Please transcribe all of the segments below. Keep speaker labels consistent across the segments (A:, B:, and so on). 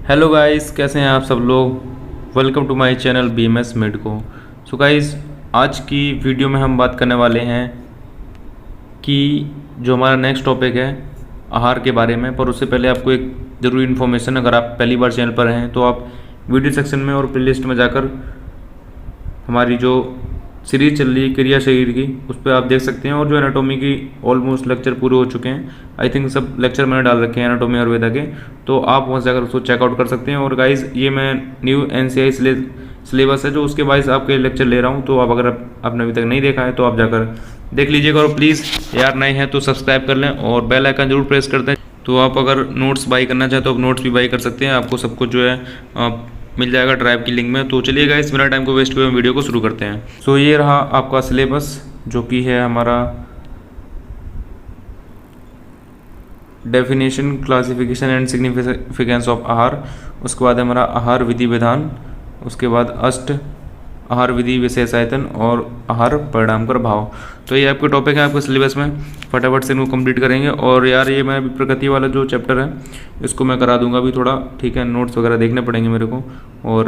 A: Hello guys, कैसे हैं आप सब लोग। Welcome to my channel BMS medico. So guys, आज की वीडियो में हम बात करने वाले हैं कि जो हमारा नेक्स्ट टॉपिक है आहार के बारे में। पर उससे पहले आपको एक ज़रूरी इन्फॉर्मेशन, अगर आप पहली बार चैनल पर हैं तो आप वीडियो सेक्शन में और प्लेलिस्ट में जाकर हमारी जो सीरीज चल रही है क्रिया शरीर की, उस पर आप देख सकते हैं। और जो एनाटॉमी की ऑलमोस्ट लेक्चर पूरे हो चुके हैं, आई थिंक सब लेक्चर मैंने डाल रखे हैं एनाटॉमी आयुर्वेदा के, तो आप वहाँ से जाकर उसको चेकआउट कर सकते हैं। और गाइज, ये मैं न्यू NCI सिलेबस है जो उसके बाईस आपके लेक्चर ले रहा हूँ, तो आप अगर आपने अभी तक नहीं देखा है तो आप जाकर देख लीजिएगा। और प्लीज़ यार, नए हैं तो सब्सक्राइब कर लें और बेल आइकन जरूर प्रेस कर दें। तो आप अगर नोट्स बाई करना चाहते हो तो आप नोट्स भी बाई कर सकते हैं, आपको सब कुछ जो है मिल जाएगा ड्राइव की लिंक में। तो चलिए गाइस, बिना टाइम को वेस्ट हुए हम वीडियो को शुरू करते हैं। सो ये रहा आपका सिलेबस, जो कि है हमारा definition, classification and significance of आहार। उसके बाद हमारा आहार विधि विधान, उसके बाद अष्ट आहार विधि विशेषायतन और आहार परिणाम कर भाव। तो ये आपके टॉपिक है आपके सिलेबस में, फटाफट से इनको कंप्लीट करेंगे। और यार, ये मैं प्रकृति वाला जो चैप्टर है इसको मैं करा दूंगा अभी थोड़ा, ठीक है। नोट्स वगैरह देखने पड़ेंगे मेरे को, और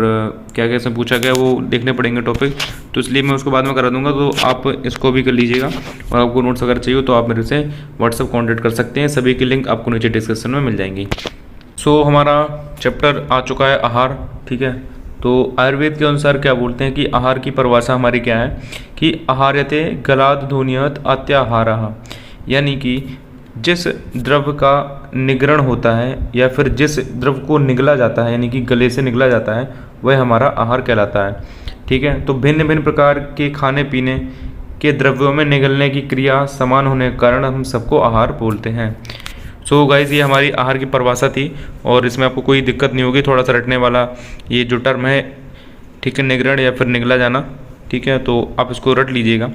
A: क्या क्या इसमें पूछा गया वो देखने पड़ेंगे टॉपिक, तो इसलिए मैं उसको बाद में करा दूंगा। तो आप इसको भी कर लीजिएगा, और आपको नोट्स वगैरह चाहिए तो आप मेरे से व्हाट्सअप कॉन्टैक्ट कर सकते हैं। सभी की लिंक आपको नीचे डिस्क्रिप्शन में मिल जाएंगी। सो हमारा चैप्टर आ चुका है आहार, ठीक है। तो आयुर्वेद के अनुसार क्या बोलते हैं कि आहार की परिभाषा हमारी क्या है कि आहार्यते गलाद ध्वनियत अत्याहारः, यानी कि जिस द्रव्य का निग्रण होता है या फिर जिस द्रव्य को निगला जाता है, यानी कि गले से निगला जाता है, वह हमारा आहार कहलाता है, ठीक है। तो भिन्न भिन्न प्रकार के खाने पीने के द्रव्यों में निगलने की क्रिया समान होने के कारण हम सबको आहार बोलते हैं। सो गाइज, ये हमारी आहार की परिभाषा थी, और इसमें आपको कोई दिक्कत नहीं होगी। थोड़ा सा रटने वाला ये जो टर्म है, ठीक है, निग्रण या फिर निगला जाना, ठीक है, तो आप इसको रट लीजिएगा,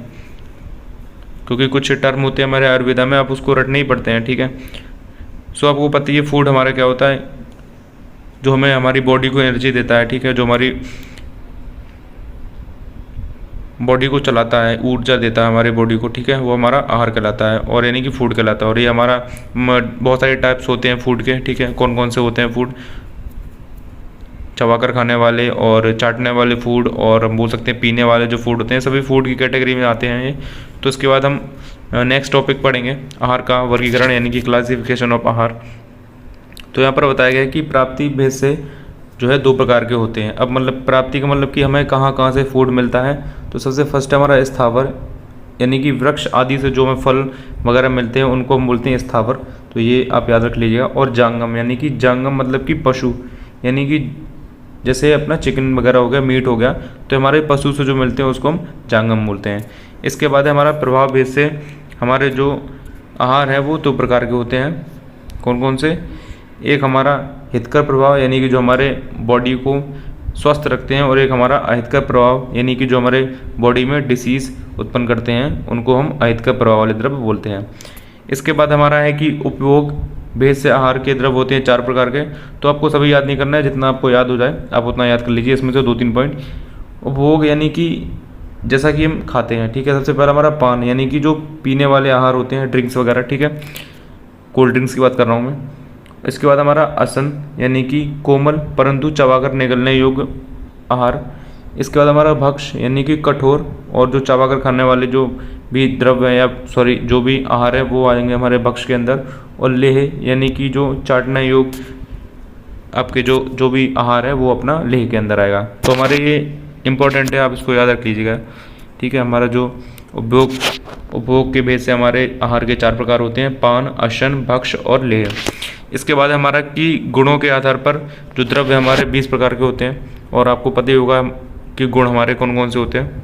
A: क्योंकि कुछ टर्म होते हैं हमारे आयुर्वेदा में, आप उसको रटने ही पड़ते हैं, ठीक है। सो आपको पता ही है फूड हमारा क्या होता है, जो हमें हमारी बॉडी को एनर्जी देता है, ठीक है, जो हमारी बॉडी को चलाता है, ऊर्जा देता है हमारे बॉडी को, ठीक है, वो हमारा आहार कहलाता है, और यानी कि फूड कहलाता है। और ये हमारा बहुत सारे टाइप्स होते हैं फूड के, ठीक है। कौन कौन से होते हैं फूड? चबाकर खाने वाले और चाटने वाले फूड, और हम बोल सकते हैं पीने वाले जो फूड होते हैं, सभी फूड की कैटेगरी में आते हैं ये। तो इसके बाद हम नेक्स्ट टॉपिक पढ़ेंगे आहार का वर्गीकरण, यानी कि क्लासिफिकेशन ऑफ आहार। तो यहाँ पर बताया गया है कि प्राप्ति भेद से जो है 2 प्रकार के होते हैं। अब मतलब प्राप्ति का मतलब कि हमें कहाँ कहाँ से फूड मिलता है। तो सबसे फर्स्ट हमारा स्थावर, यानी कि वृक्ष आदि से जो हमें फल वगैरह मिलते हैं उनको हम बोलते हैं स्थावर, तो ये आप याद रख लीजिएगा। और जांगम, यानी कि जांगम मतलब कि पशु, यानी कि जैसे अपना चिकन वगैरह हो गया, मीट हो गया, तो हमारे पशु से जो मिलते हैं उसको हम जांगम बोलते हैं। इसके बाद हमारा प्रभाव भेद से हमारे जो आहार है वो 2 प्रकार के होते हैं। कौन कौन से? एक हमारा हितकर प्रभाव, यानी कि जो हमारे बॉडी को स्वस्थ रखते हैं, और एक हमारा अहितकर प्रभाव, यानी कि जो हमारे बॉडी में डिसीज़ उत्पन्न करते हैं, उनको हम अहितकर प्रभाव वाले द्रव्य बोलते हैं। इसके बाद हमारा है कि उपयोग भेद से आहार के द्रव्य होते हैं 4 प्रकार के। तो आपको सभी याद नहीं करना है, जितना आपको याद हो जाए आप उतना याद कर लीजिए। इसमें से 2-3 पॉइंट। उपभोग, यानी कि जैसा कि हम खाते हैं, ठीक है। सबसे पहला हमारा पान, यानी कि जो पीने वाले आहार होते हैं, ड्रिंक्स वगैरह, ठीक है, कोल्ड ड्रिंक्स की बात कर रहा हूँ मैं। इसके बाद हमारा असन, यानी कि कोमल परंतु चबाकर निगलने योग्य आहार। इसके बाद हमारा भक्ष, यानी कि कठोर और जो चबाकर खाने वाले जो भी द्रव्य है, या सॉरी जो भी आहार है, वो आएंगे हमारे भक्ष के अंदर। और लेह, यानी कि जो चाटने योग्य आपके जो भी आहार है वो अपना लेह के अंदर आएगा। तो हमारे ये इंपॉर्टेंट है, आप इसको याद रख लीजिएगा, ठीक है। हमारा जो उपभोग के भेद से हमारे आहार के 4 प्रकार होते हैं, पान, अशन, भक्ष और लेह। इसके बाद हमारा कि गुणों के आधार पर जो द्रव्य हमारे 20 प्रकार के होते हैं, और आपको पता ही होगा कि गुण हमारे कौन कौन से होते हैं।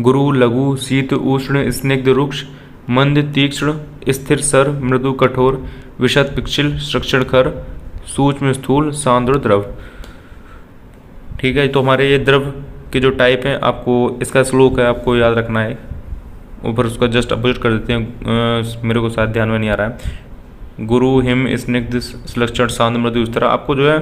A: गुरु, लघु, शीत, उष्ण, स्निग्ध, रुक्ष, मंद, तीक्ष्ण, स्थिर, सर, मृदु, कठोर, विशद, पिक्षल, सक्षण, खर, सूक्ष्म, स्थूल, सांद्र, द्रव, ठीक है। तो हमारे ये द्रव के जो टाइप हैं, आपको इसका श्लोक है, आपको याद रखना है। ऊपर उसका जस्ट अपोजिट कर देते हैं, मेरे को शायद ध्यान में नहीं आ रहा है। गुरु, हिम, स्निग्ध, लक्षण, सांद्र, मृदु, इस तरह आपको जो है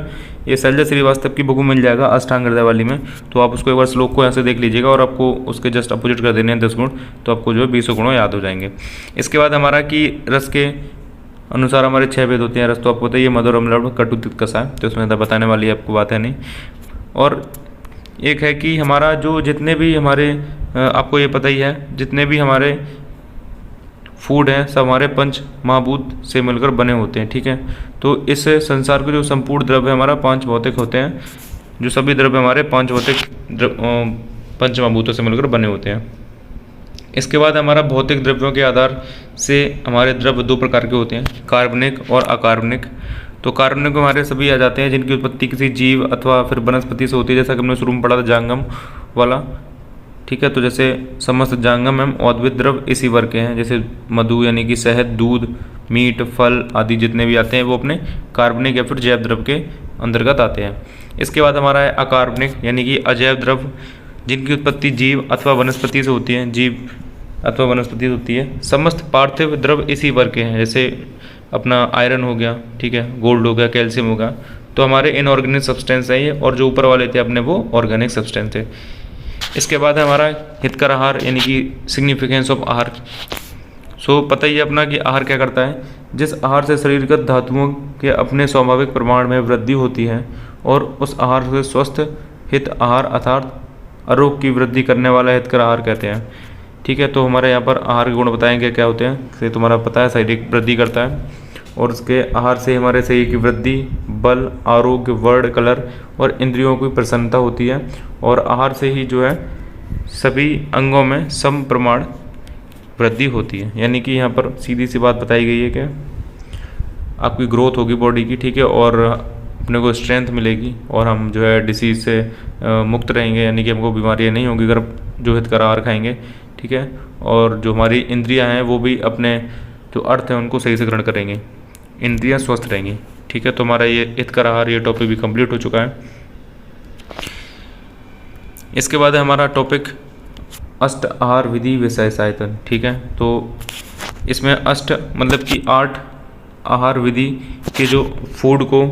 A: ये शैलजा श्रीवास्तव की बुक में मिल जाएगा अष्टांग हृदय वाली में। तो आप उसको एक बार श्लोक को यहाँ से देख लीजिएगा, और आपको उसके जस्ट अपोजिट कर देने हैं 10 गुण, तो आपको जो है 20 गुण याद हो जाएंगे। इसके बाद हमारा कि रस के अनुसार हमारे 6 भेद होते हैं। रस तो आपको पता ही है, मधुर अम्ल कटु तिक्त कषाय, तो इसमें ज़्यादा बताने वाली आपको बात है नहीं। और एक है कि हमारा जो जितने भी हमारे आपको ये पता ही है, जितने भी हमारे फूड हैं सब हमारे पंच महाभूत से मिलकर बने होते हैं, ठीक है। तो इस संसार के जो संपूर्ण द्रव्य हमारा 5 भौतिक होते हैं, जो सभी द्रव्य हमारे 5 भौतिक पंच महाभूतों से मिलकर बने होते हैं। इसके बाद हमारा भौतिक द्रव्यों के आधार से हमारे द्रव्य 2 प्रकार के होते हैं, कार्बनिक और अकार्बनिक। तो कार्बनिक हमारे सभी आ जाते हैं जिनकी उत्पत्ति किसी जीव अथवा फिर वनस्पति से होती है, जैसा कि हमने शुरू में पढ़ा था जांगम वाला, ठीक है। तो जैसे समस्त जांगम एवं औद्भिद द्रव इसी वर्ग के हैं, जैसे मधु यानी कि शहद, दूध, मीट, फल आदि जितने भी आते हैं वो अपने कार्बनिक या फिर जैव द्रव के अंतर्गत आते हैं। इसके बाद हमारा है अकार्बनिक यानी कि अजैव द्रव, जिनकी उत्पत्ति जीव अथवा वनस्पति से होती है, जीव अथवा वनस्पति से होती है। समस्त पार्थिव द्रव इसी वर्ग के हैं, जैसे अपना आयरन हो गया, ठीक है, गोल्ड हो गया, कैल्शियम हो गया, तो हमारे इनऑर्गेनिक सब्सटेंस है ये, और जो ऊपर वाले थे अपने वो ऑर्गेनिक सब्सटेंस थे। इसके बाद हमारा हितकर आहार यानी कि सिग्निफिकेंस ऑफ आहार। सो पता ही है अपना कि आहार क्या करता है। जिस आहार से शरीरगत धातुओं के अपने स्वाभाविक प्रमाण में वृद्धि होती है और उस आहार से स्वस्थ हित आहार अर्थात आरोग्य की वृद्धि करने वाला हितकर आहार कहते हैं, ठीक है। तो हमारे यहाँ पर आहार के गुण बताएंगे क्या होते हैं, जैसे तुम्हारा पता है शारीरिक वृद्धि करता है, और उसके आहार से हमारे शरीर की वृद्धि, बल, आरोग्य, वर्ण, कलर और इंद्रियों की प्रसन्नता होती है। और आहार से ही जो है सभी अंगों में सम प्रमाण वृद्धि होती है, यानी कि यहाँ पर सीधी सी बात बताई गई है कि आपकी ग्रोथ होगी बॉडी की, ठीक है, और अपने को स्ट्रेंथ मिलेगी और हम जो है डिसीज़ से मुक्त रहेंगे, यानी कि हमको बीमारियाँ नहीं होंगी अगर जो हितकर आहार खाएंगे, ठीक है। और जो हमारी इंद्रियां हैं वो भी अपने जो अर्थ हैं उनको सही से ग्रहण करेंगे, इंद्रियां स्वस्थ रहेंगी, ठीक है। तो हमारा ये हितकर आहार ये टॉपिक भी कंप्लीट हो चुका है। इसके बाद है हमारा टॉपिक अष्ट आहार विधि विशेषायतन, ठीक है। तो इसमें अष्ट मतलब कि 8 आहार विधि के जो फूड को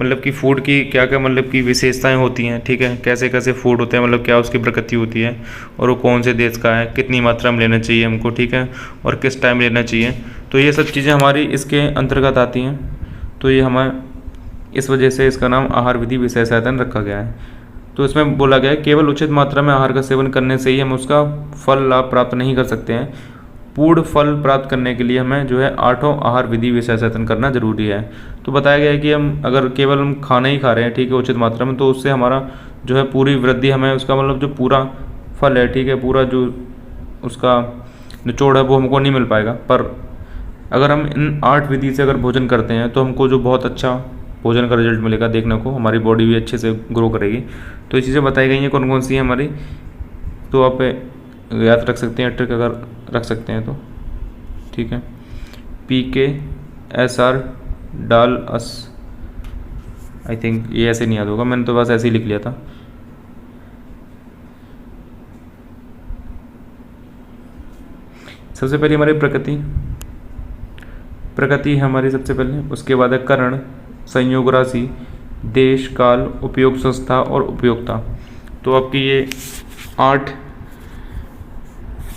A: मतलब कि फूड की क्या क्या मतलब कि विशेषताएं होती हैं, ठीक है, कैसे कैसे फूड होते हैं, मतलब क्या उसकी प्रकृति होती है और वो कौन से देश का है, कितनी मात्रा में लेना चाहिए हमको, ठीक है, और किस टाइम लेना चाहिए। तो ये सब चीज़ें हमारी इसके अंतर्गत आती हैं। तो ये हमें इस वजह से इसका नाम आहार विधि विशेषायतन रखा गया है। तो इसमें बोला गया है केवल उचित मात्रा में आहार का सेवन करने से ही हम उसका फल लाभ प्राप्त नहीं कर सकते हैं। पूर्ण फल प्राप्त करने के लिए हमें जो है 8 आहार विधि विशेषायतन करना जरूरी है। तो बताया गया है कि हम अगर केवल हम खाना ही खा रहे हैं, ठीक है, उचित मात्रा में, तो उससे हमारा जो है पूरी वृद्धि हमें उसका मतलब जो पूरा फल है, ठीक है, पूरा जो उसका निचोड़ है वो हमको नहीं मिल पाएगा। पर अगर हम इन 8 विधि से अगर भोजन करते हैं तो हमको जो बहुत अच्छा भोजन का रिजल्ट मिलेगा देखने को, हमारी बॉडी भी अच्छे से ग्रो करेगी। तो ये चीज़ें बताई गई हैं कौन कौन सी हैं हमारी, तो आप याद रख सकते हैं, ट्रिक अगर रख सकते हैं तो, ठीक है। PKSR डाल अस, आई थिंक ये ऐसे नहीं याद होगा, मैंने तो बस ऐसे ही लिख लिया था। सबसे पहले हमारी प्रकृति हमारी सबसे पहले, उसके बाद है करण, संयोग राशि, देश, काल, उपयोग संस्था और उपयोगिता। तो आपकी ये 8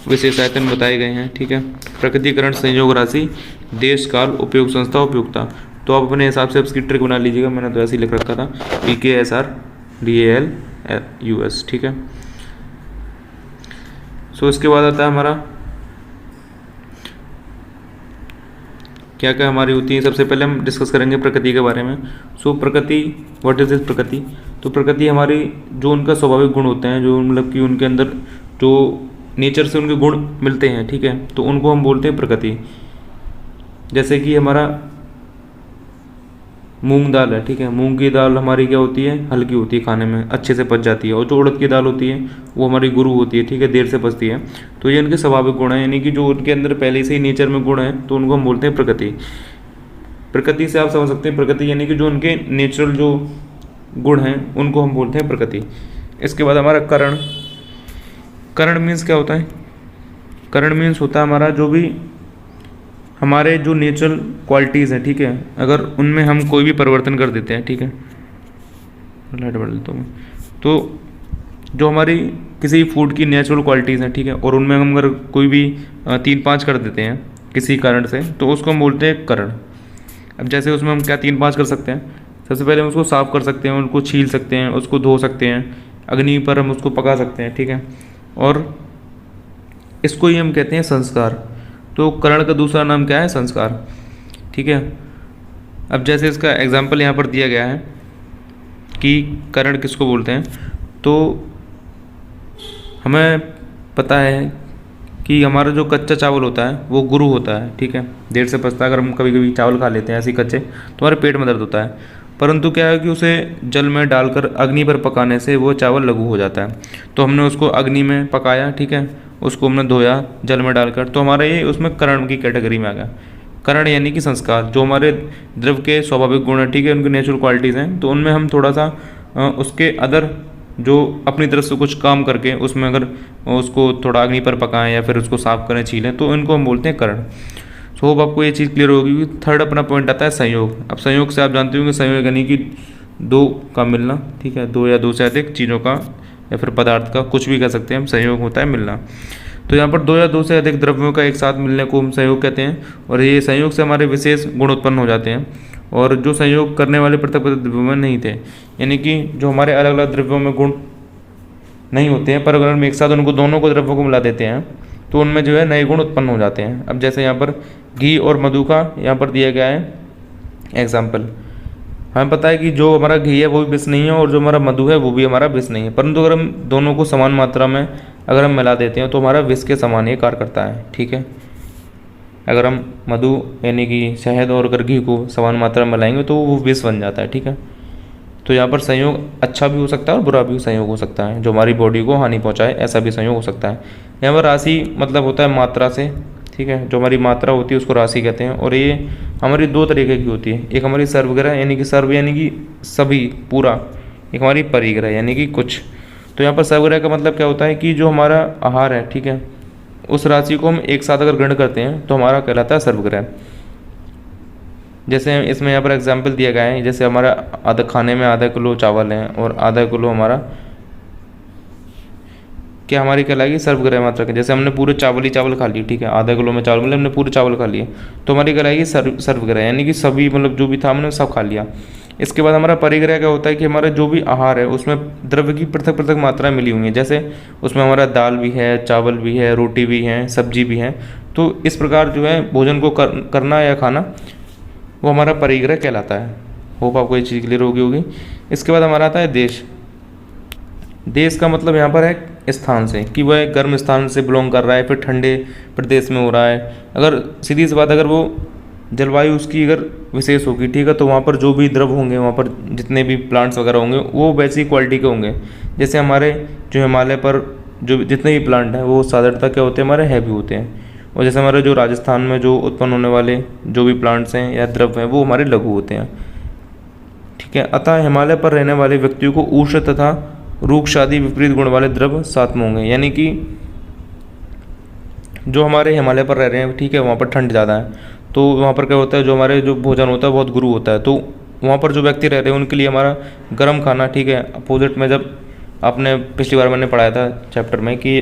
A: विशेषायतन बताए गए हैं, ठीक है। प्रकृतिकरण, संयोग राशि, देश, काल, उपयोग संस्था, उपयोगिता। तो आप अपने हिसाब से उसकी ट्रिक बना लीजिएगा, मैंने तो ऐसे ही लिख रखा था PKSR DALUS, ठीक है। सो इसके बाद आता है हमारा क्या क्या हमारी होती है। सबसे पहले हम डिस्कस करेंगे प्रकृति के बारे में। सो प्रकृति, व्हाट इज दिस प्रकृति। तो प्रकृति हमारी जो उनका स्वाभाविक गुण होते हैं, जो मतलब कि उनके अंदर जो नेचर से उनके गुण मिलते हैं, ठीक है, तो उनको हम बोलते हैं प्रकृति। जैसे कि हमारा मूंग दाल है, ठीक है, मूंग की दाल हमारी क्या होती है, हल्की होती है, खाने में अच्छे से पच जाती है। और जो उड़द की दाल होती है वो हमारी गुरु होती है, ठीक है, देर से पचती है। तो ये उनके स्वाभाविक गुण हैं, यानी कि जो उनके अंदर पहले से ही नेचर में गुण है, तो उनको हम बोलते हैं प्रकृति। प्रकृति से आप समझ सकते हैं प्रकृति यानी कि जो उनके नेचुरल जो गुण हैं उनको हम बोलते हैं प्रकृति। इसके बाद हमारा करण। करण मीन्स क्या होता है, करण मीन्स होता है हमारा जो भी हमारे जो नेचुरल क्वालिटीज़ हैं, ठीक है, अगर उनमें हम कोई भी परिवर्तन कर देते हैं, ठीक है, लाइट बढ़ा देता हूँ, तो जो हमारी किसी फूड की नेचुरल क्वालिटीज़ हैं, ठीक है, और उनमें हम अगर कोई भी 3-5 कर देते हैं, किसी कारण से, तो उसको हम बोलते हैं करण। अब जैसे उसमें हम क्या 3-5 कर सकते हैं। सबसे पहले हम उसको साफ़ कर सकते हैं, उनको छील सकते हैं, उसको धो सकते हैं, अग्नि पर हम उसको पका सकते हैं, ठीक है। और इसको ही हम कहते हैं संस्कार। तो करण का दूसरा नाम क्या है? संस्कार, ठीक है। अब जैसे इसका एग्जाम्पल यहाँ पर दिया गया है कि करण किसको बोलते हैं, तो हमें पता है कि हमारा जो कच्चा चावल होता है वो गुरु होता है, ठीक है। देर से पचता है। अगर हम कभी कभी चावल खा लेते हैं ऐसे ही कच्चे, तो हमारे पेट में दर्द होता है। परंतु क्या है कि उसे जल में डालकर अग्नि पर पकाने से वो चावल लघु हो जाता है। तो हमने उसको अग्नि में पकाया, ठीक है, उसको हमने धोया जल में डालकर, तो हमारा ये उसमें करण की कैटेगरी में आ गया। करण यानी कि संस्कार, जो हमारे द्रव के स्वाभाविक गुण हैं, ठीक है, उनकी नेचुरल क्वालिटीज़ हैं, तो उनमें हम थोड़ा सा उसके अदर जो अपनी तरफ से कुछ काम करके उसमें अगर उसको थोड़ा अग्नि पर पकाएं या फिर उसको साफ करें, छीलें, तो इनको हम बोलते हैं करण। सो होप आपको ये चीज़ क्लियर होगी। थर्ड अपना पॉइंट आता है संयोग। अब संयोग से आप जानते होंगे, संयोग यानी कि दो का मिलना, ठीक है, दो या दो से अधिक चीज़ों का या फिर पदार्थ का, कुछ भी कह सकते हैं हम, संयोग होता है मिलना। तो यहाँ पर दो या दो से अधिक द्रव्यों का एक साथ मिलने को हम संयोग कहते हैं, और ये संयोग से हमारे विशेष गुण उत्पन्न हो जाते हैं, और जो संयोग करने वाले पृथक पृथक द्रव्यों में नहीं थे। यानी कि जो हमारे अलग अलग द्रव्यों में गुण नहीं होते हैं, पर अगर हम एक साथ उनको दोनों को द्रव्यों को मिला देते हैं तो उनमें जो है नए गुण उत्पन्न हो जाते हैं। अब जैसे यहाँ पर घी और मधु का यहाँ पर दिया गया है एग्जाम्पल। हमें पता है कि जो हमारा घी है वो भी विष नहीं है और जो हमारा मधु है वो भी हमारा विष नहीं है, परंतु अगर हम दोनों को समान मात्रा में अगर हम मिला देते हैं तो हमारा विष के समान ही कार्य करता है, ठीक है। अगर हम मधु यानी कि शहद और अगर घी को समान मात्रा में मिलाएंगे तो वो विष बन जाता है, ठीक है। तो यहाँ पर संयोग अच्छा भी हो सकता है और बुरा भी संयोग हो सकता है, जो हमारी बॉडी को हानि पहुँचाए, ऐसा भी संयोग हो सकता है। यहाँ पर राशि मतलब होता है मात्रा से, ठीक है, जो हमारी मात्रा होती है उसको राशि कहते हैं, और ये हमारी दो तरीके की होती है। एक हमारी सर्वग्रह यानी कि सर्व यानी कि सभी पूरा, एक हमारी परिग्रह यानी कि कुछ। तो यहाँ पर सर्वग्रह का मतलब क्या होता है कि जो हमारा आहार है, ठीक है, उस राशि को हम एक साथ अगर ग्रहण करते हैं तो हमारा कहलाता है सर्वग्रह। जैसे इसमें यहाँ पर एग्जाम्पल दिया गया है, जैसे हमारा आधा खाने में आधा किलो चावल है और आधा किलो हमारा क्या हमारी कहलाएगी सर्वग्रह मात्रा के। जैसे हमने पूरे चावल ही चावल खा लिए, ठीक है, आधा किलो में चावल मतलब हमने पूरे चावल खा लिए, तो हमारी कहलाएगी सर्वग्रह यानी कि सभी मतलब जो भी था हमने सब खा लिया। इसके बाद हमारा परिग्रह क्या होता है कि हमारा जो भी आहार है उसमें द्रव्य की पृथक पृथक मात्राएं मिली हुई हैं। जैसे उसमें हमारा दाल भी है, चावल भी है, रोटी भी है, सब्जी भी है। तो इस प्रकार जो है भोजन को करना या खाना वो हमारा परिग्रह कहलाता है। होप आपको ये चीज़ क्लियर होगी। इसके बाद हमारा आता है देश। देश का मतलब यहाँ पर है स्थान से, कि वह गर्म स्थान से बिलोंग कर रहा है, फिर ठंडे प्रदेश में हो रहा है। अगर सीधी सी बात, अगर वो जलवायु उसकी अगर विशेष होगी, ठीक है, तो वहाँ पर जो भी द्रव होंगे, वहाँ पर जितने भी प्लांट्स वगैरह होंगे वो वैसी क्वालिटी के होंगे। जैसे हमारे जो हिमालय पर जो जितने भी प्लांट हैं वो साधारणतः क्या होते हैं, हमारे हैवी होते हैं, और जैसे हमारे जो राजस्थान में जो उत्पन्न होने वाले जो भी प्लांट्स हैं या द्रव हैं वो हमारे लघु होते हैं, ठीक है। अतः हिमालय पर रहने वाले व्यक्तियों को उष्ण तथा रूक्ष आदि विपरीत गुण वाले द्रव साथ में होंगे। यानी कि जो हमारे हिमालय पर रह रहे हैं, ठीक है, वहाँ पर ठंड ज़्यादा है, तो वहाँ पर क्या होता है, जो हमारे जो भोजन होता है बहुत गुरु होता है, तो वहाँ पर जो व्यक्ति रह रहे हैं उनके लिए हमारा गर्म खाना, ठीक है। अपोजिट में जब आपने पिछली बार मैंने पढ़ाया था चैप्टर में कि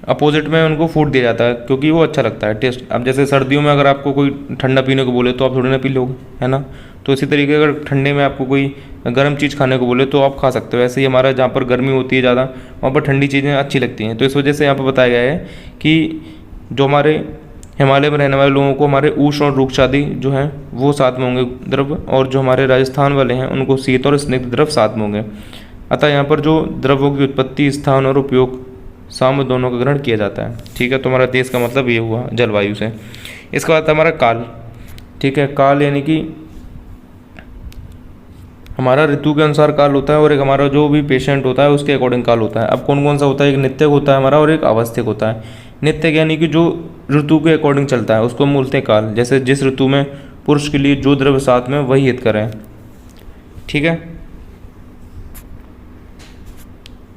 A: अपोजिट में उनको फूड दिया जाता है क्योंकि वो अच्छा लगता है टेस्ट। अब जैसे सर्दियों में अगर आपको कोई ठंडा पीने को बोले तो आप थोड़ी ना पी लोगे, है ना। तो इसी तरीके अगर ठंडे में आपको कोई गर्म चीज़ खाने को बोले तो आप खा सकते हो। ऐसे ही हमारा जहाँ पर गर्मी होती है ज़्यादा, वहाँ पर ठंडी चीज़ें अच्छी लगती हैं। तो इस वजह से यहाँ पर बताया गया है कि जो हमारे हिमालय में रहने वाले लोगों को हमारे उष्ण और रूक्ष आदि जो हैं वो साथ में होंगे द्रव, और जो हमारे राजस्थान वाले हैं उनको शीत और स्निग्ध द्रव साथ में होंगे। अतः यहाँ पर जो द्रव्यों की उत्पत्ति, स्थान और उपयोग साम्य दोनों का ग्रहण किया जाता है, ठीक है। तो हमारा देश का मतलब ये हुआ जलवायु से। इसके बाद हमारा काल, ठीक है। काल यानी कि हमारा ऋतु के अनुसार काल होता है, और एक हमारा जो भी पेशेंट होता है उसके अकॉर्डिंग काल होता है। अब कौन कौन सा होता है, एक नित्य होता है हमारा और एक आवश्यक होता है। नित्य यानी कि जो ऋतु के अकॉर्डिंग चलता है उसको हम बोलते हैं काल। जैसे जिस ऋतु में पुरुष के लिए जो द्रव्य साथ में वही हित करें, ठीक है।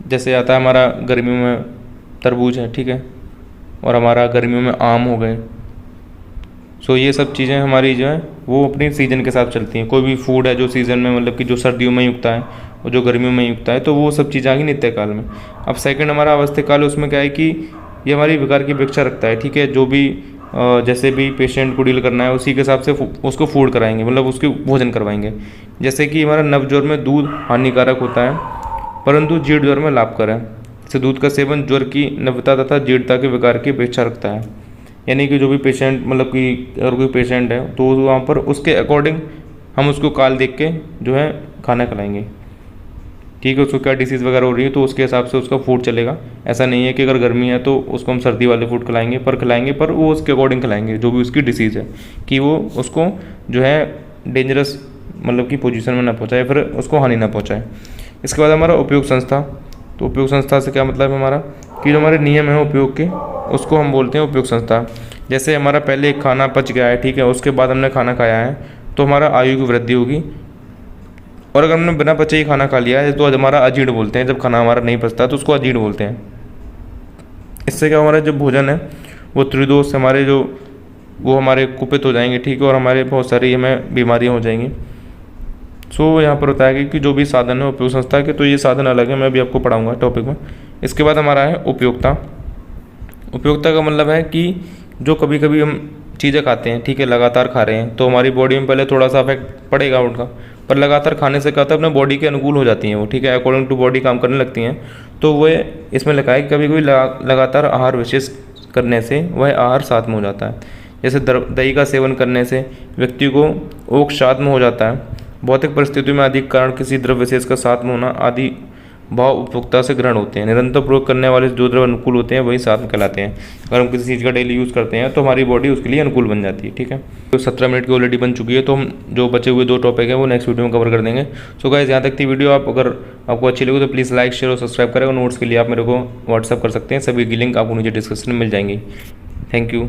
A: जैसे आता है हमारा गर्मियों में तरबूज है, ठीक है, और हमारा गर्मियों में आम हो गए। सो ये सब चीज़ें हमारी जो है वो अपनी सीज़न के साथ चलती हैं। कोई भी फूड है जो सीज़न में मतलब कि जो सर्दियों में युक्त है और जो गर्मियों में युक्त है, तो वो सब चीज़ें आ गई नित्य काल में। अब सेकंड हमारा अवस्था काल, उसमें क्या है कि ये हमारी विकार की अपेक्षा रखता है, ठीक है। जो भी जैसे भी पेशेंट को डील करना है उसी के हिसाब से उसको फूड कराएंगे, मतलब उसके भोजन करवाएंगे। जैसे कि हमारा नवज्वर में दूध हानिकारक होता है परंतु जीर्ण ज्वर में लाभकर है। जैसे दूध का सेवन ज्वर की नवता तथा जीर्णता के विकार की अपेक्षा रखता है। यानी कि जो भी पेशेंट, मतलब कि अगर कोई पेशेंट है तो वहाँ पर उसके अकॉर्डिंग हम उसको काल देख के जो है खाना खिलाएंगे, ठीक है। उसको क्या डिसीज़ वगैरह हो रही है तो उसके हिसाब से उसका फूड चलेगा। ऐसा नहीं है कि अगर गर्मी है तो उसको हम सर्दी वाले फूड खिलाएंगे, पर वो उसके अकॉर्डिंग खिलाएंगे जो भी उसकी डिसीज़ है, कि वो उसको जो है डेंजरस मतलब की पोजीशन में ना पहुँचाए, फिर उसको हानि ना पहुँचाए। इसके बाद हमारा उपयोग संस्था। तो उपयोग संस्था से क्या मतलब है हमारा, कि जो हमारे नियम हैं उपयोग के उसको हम बोलते हैं उपयोग संस्था। जैसे हमारा पहले खाना पच गया है, ठीक है, उसके बाद हमने खाना खाया है तो हमारा आयु की वृद्धि होगी। और अगर हमने बिना पचे ही खाना खा लिया है तो आज हमारा अजीर्ण बोलते हैं। जब खाना हमारा नहीं पचता तो उसको अजीर्ण बोलते हैं। इससे क्या हमारा जो भोजन है वो त्रिदोष हमारे जो वो हमारे कुपित हो जाएंगे, ठीक है, और हमारे बहुत सारी हमें बीमारियाँ हो जाएंगी। सो यहाँ पर बताया गया कि जो भी साधन है उपयोग संस्था के, तो ये साधन अलग है, मैं भी आपको पढ़ाऊँगा टॉपिक में। इसके बाद हमारा है उपयोगिता। उपयोगिता का मतलब है कि जो कभी कभी हम चीज़ें खाते हैं, ठीक है, लगातार खा रहे हैं तो हमारी बॉडी में पहले थोड़ा सा इफेक्ट पड़ेगा उनका, पर लगातार खाने से क्या होता है अपने बॉडी के अनुकूल हो जाती हैं वो, ठीक है, अकॉर्डिंग टू बॉडी काम करने लगती हैं। तो वह इसमें लिखा है कि कभी कभी लगातार आहार विशेष करने से वह आहार सात्म हो जाता है। जैसे दही का सेवन करने से व्यक्ति को ओक्षात्म हो जाता है। भौतिक परिस्थितियों में अधिक कारण किसी द्रव्य विशेष का सात्म होना आदि भाव उपभोक्ता से ग्रहण होते हैं। निरंतर प्रयोग करने वाले जो द्रव्य अनुकूल होते हैं वही सात्म कहलाते हैं। अगर हम किसी चीज़ का डेली यूज़ करते हैं तो हमारी बॉडी उसके लिए अनुकूल बन जाती है, ठीक है। तो 17 मिनट की ऑलरेडी बन चुकी है, तो हम जो बचे हुए 2 टॉपिक हैं वो नेक्स्ट वीडियो में कवर कर देंगे। सो गाइस, यहाँ तक थी वीडियो। अगर आपको अच्छी लगी तो प्लीज़ लाइक, शेयर और सब्सक्राइब करें। और नोट्स के लिए आप मेरे को व्हाट्सअप कर सकते हैं, सभी की लिंक आपको नीचे डिस्क्रिप्शन में मिल जाएंगी। Thank you.